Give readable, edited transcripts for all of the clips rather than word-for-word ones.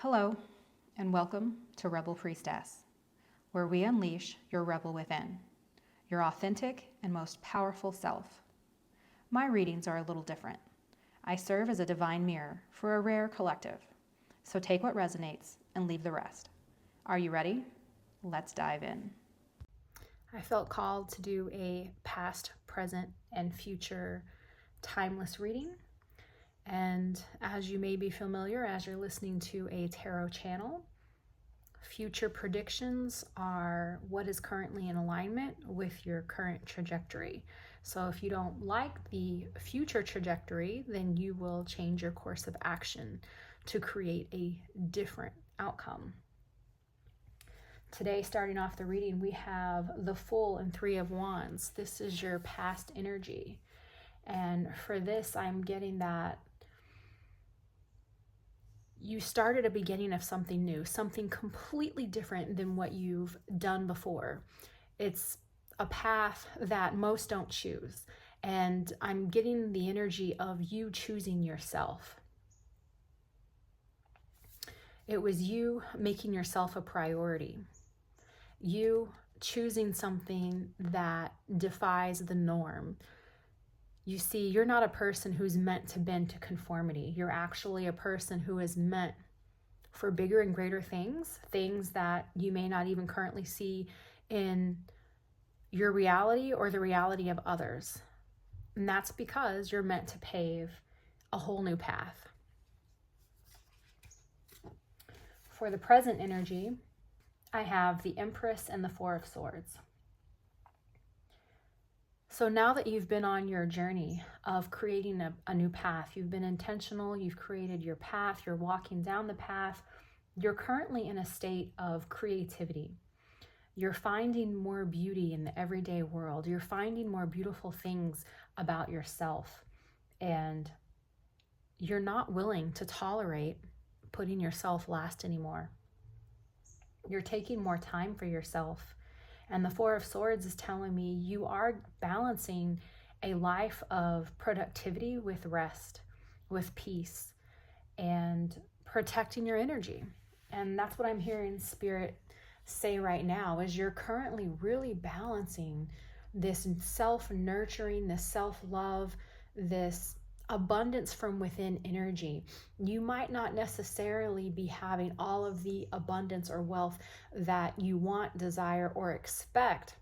Hello, and welcome to Rebel Priestess, where we unleash your rebel within, your authentic and most powerful self. My readings are a little different. I serve as a divine mirror for a rare collective, so take what resonates and leave the rest. Are you ready? Let's dive in. I felt called to do a past, present, and future timeless reading. And as you may be familiar, as you're listening to a tarot channel, future predictions are what is currently in alignment with your current trajectory. So if you don't like the future trajectory, then you will change your course of action to create a different outcome. Today, starting off the reading, we have the Fool and Three of Wands. This is your past energy. And for this, I'm getting that you started a beginning of something new, something completely different than what you've done before. It's a path that most don't choose. And I'm getting the energy of you choosing yourself. It was you making yourself a priority. You choosing something that defies the norm. You see, you're not a person who's meant to bend to conformity. You're actually a person who is meant for bigger and greater things, things that you may not even currently see in your reality or the reality of others. And that's because you're meant to pave a whole new path. For the present energy, I have the Empress and the Four of Swords. So now that you've been on your journey of creating a new path, you've been intentional, you've created your path, you're walking down the path, you're currently in a state of creativity. You're finding more beauty in the everyday world. You're finding more beautiful things about yourself. And you're not willing to tolerate putting yourself last anymore. You're taking more time for yourself. And the Four of Swords is telling me you are balancing a life of productivity with rest, with peace, and protecting your energy. And that's what I'm hearing Spirit say right now, is you're currently really balancing this self-nurturing, this self-love, this abundance from within energy. You might not necessarily be having all of the abundance or wealth that you want, desire, or expect,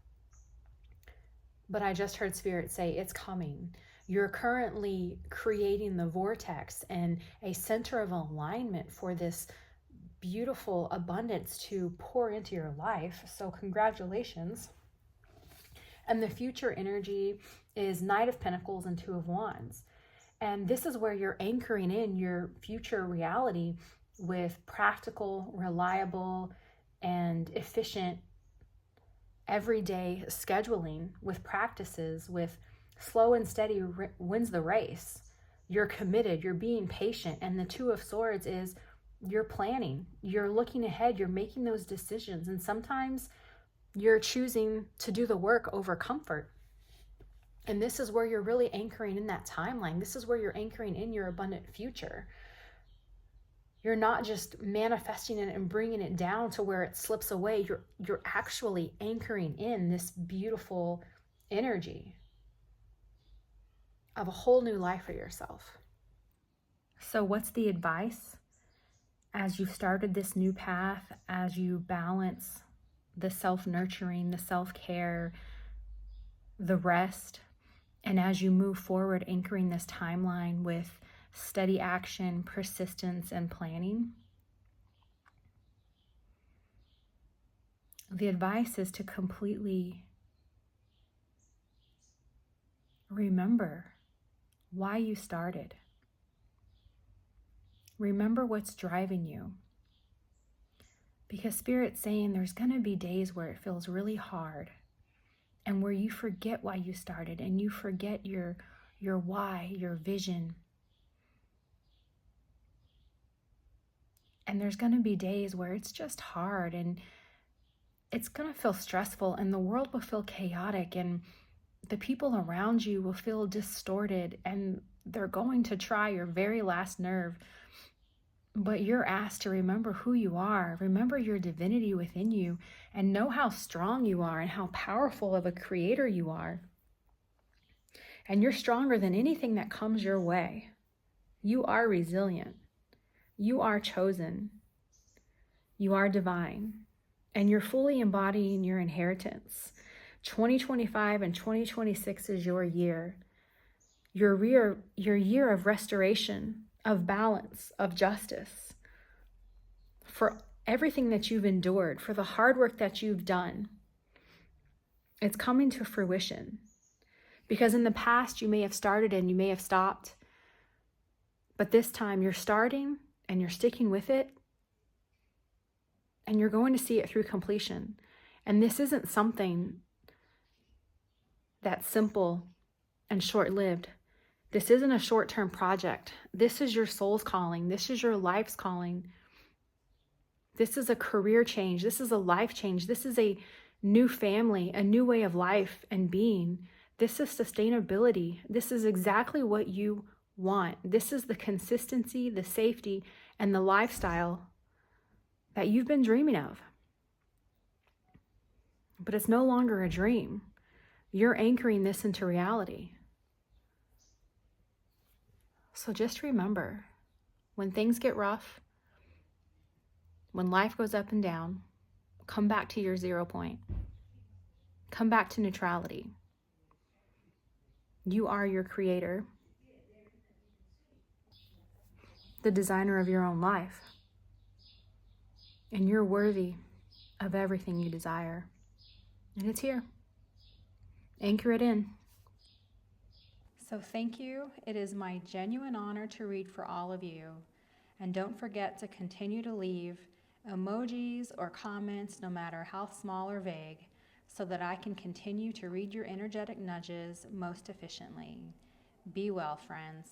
but I just heard Spirit say it's coming. You're currently creating the vortex and a center of alignment for this beautiful abundance to pour into your life. So congratulations. And the future energy is Knight of Pentacles and Two of Wands. And this is where you're anchoring in your future reality with practical, reliable, and efficient everyday scheduling, with practices, with slow and steady wins the race. You're committed, you're being patient. And the Two of Swords is you're planning, you're looking ahead, you're making those decisions. And sometimes you're choosing to do the work over comfort. And this is where you're really anchoring in that timeline. This is where you're anchoring in your abundant future. You're not just manifesting it and bringing it down to where it slips away. You're actually anchoring in this beautiful energy of a whole new life for yourself. So what's the advice as you've started this new path, as you balance the self-nurturing, the self-care, the rest, and as you move forward, anchoring this timeline with steady action, persistence, and planning? The advice is to completely remember why you started. Remember what's driving you. Because Spirit's saying there's going to be days where it feels really hard, and where you forget why you started, and you forget your why, your vision. And there's going to be days where it's just hard, and it's going to feel stressful, and the world will feel chaotic, and the people around you will feel distorted, and they're going to try your very last nerve But you're asked to remember who you are, remember your divinity within you, and know how strong you are and how powerful of a creator you are. And you're stronger than anything that comes your way. You are resilient. You are chosen. You are divine. And you're fully embodying your inheritance. 2025 and 2026 is your year. Your year of restoration, of balance, of justice. For everything that you've endured, for the hard work that you've done, it's coming to fruition. Because in the past, you may have started and you may have stopped. But this time you're starting and you're sticking with it. And you're going to see it through completion. And this isn't something that's simple and short-lived. This isn't a short-term project. This is your soul's calling. This is your life's calling. This is a career change. This is a life change. This is a new family, a new way of life and being. This is sustainability. This is exactly what you want. This is the consistency, the safety, and the lifestyle that you've been dreaming of. But it's no longer a dream. You're anchoring this into reality. So just remember, when things get rough, when life goes up and down, come back to your 0 point. Come back to neutrality. You are your creator, the designer of your own life. And you're worthy of everything you desire. And it's here. Anchor it in. So thank you. It is my genuine honor to read for all of you. And don't forget to continue to leave emojis or comments, no matter how small or vague, so that I can continue to read your energetic nudges most efficiently. Be well, friends.